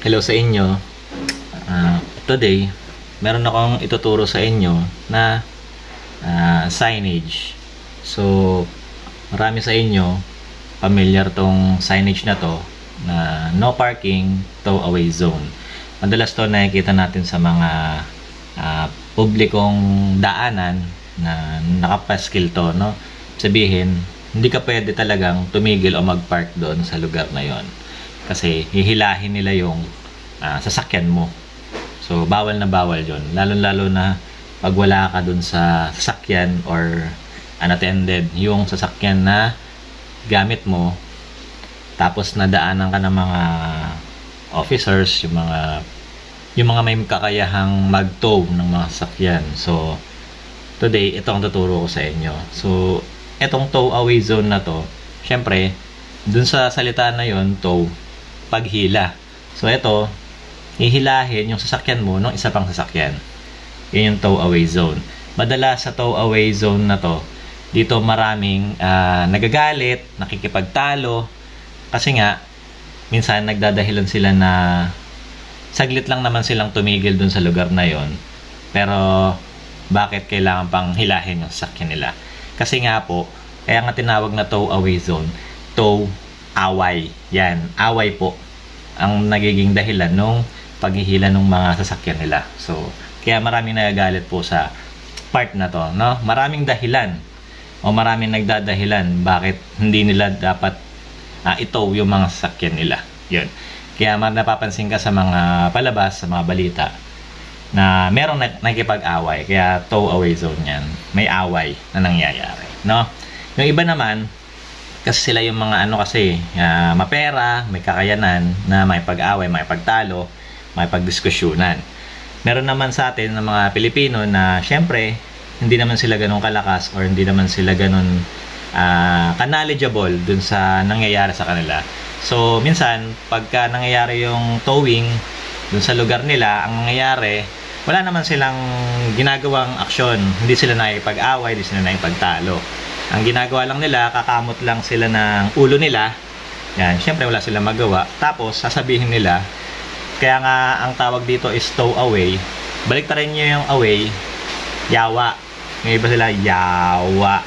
Hello sa inyo. Today, meron akong ituturo sa inyo na signage. So, marami sa inyo familiar tong signage na to na no parking, tow away zone. Madalas to nakikita natin sa mga publikong daanan na nakapaskil to, no? Sabihin, hindi ka pwede talagang tumigil o mag-park doon sa lugar na yon. Kasi hihilahin nila yung sasakyan mo. So, bawal na bawal yun. Lalo-lalo na pag wala ka dun sa sasakyan or unattended, yung sasakyan na gamit mo, tapos nadaanan ka ng mga officers, yung mga may kakayahang mag-tow ng mga sasakyan. So, today, ito ang tuturo ko sa inyo. So, itong tow away zone na to, syempre, dun sa salita na yon, tow, paghila. So, ito, hihilahin yung sasakyan mo ng isa pang sasakyan. Yun yung tow away zone. Madalas sa tow away zone na to, dito maraming nagagalit, nakikipagtalo, kasi nga, minsan nagdadahilan sila na saglit lang naman silang tumigil dun sa lugar na yon. Pero, bakit kailangan pang hilahin yung sasakyan nila? Kasi nga po, kaya nga tinawag na tow away zone, tow away. Yan, away po ang nagiging dahilan nung paghihila ng mga sasakyan nila. So, kaya maraming nagagalit po sa part na to, no? Maraming dahilan o maraming nagdadahilan bakit hindi nila dapat itow yung mga sasakyan nila. Yun. Kaya napapansin ka sa mga palabas, sa mga balita, na merong nakikipag-away. Kaya tow away zone yan. May away na nangyayari, no? Yung iba naman, kasi sila yung mga mapera, may kakayanan na may pag-away, may pagtalo, may pagdiskusyonan. Meron naman sa atin ng mga Pilipino na syempre hindi naman sila ganun kalakas or hindi naman sila ganun knowledgeable dun sa nangyayari sa kanila. So minsan pagka nangyayari yung towing dun sa lugar nila, ang nangyayari, wala naman silang ginagawang aksyon. Hindi sila nakikipag-away, hindi sila nakikipagtalo. Ang ginagawa lang nila, kakamot lang sila ng ulo nila. Yan, syempre wala silang magawa. Tapos, sasabihin nila, kaya nga ang tawag dito is tow away. Baliktarin nyo yung away, yawa. Ngayon iba sila, yawa.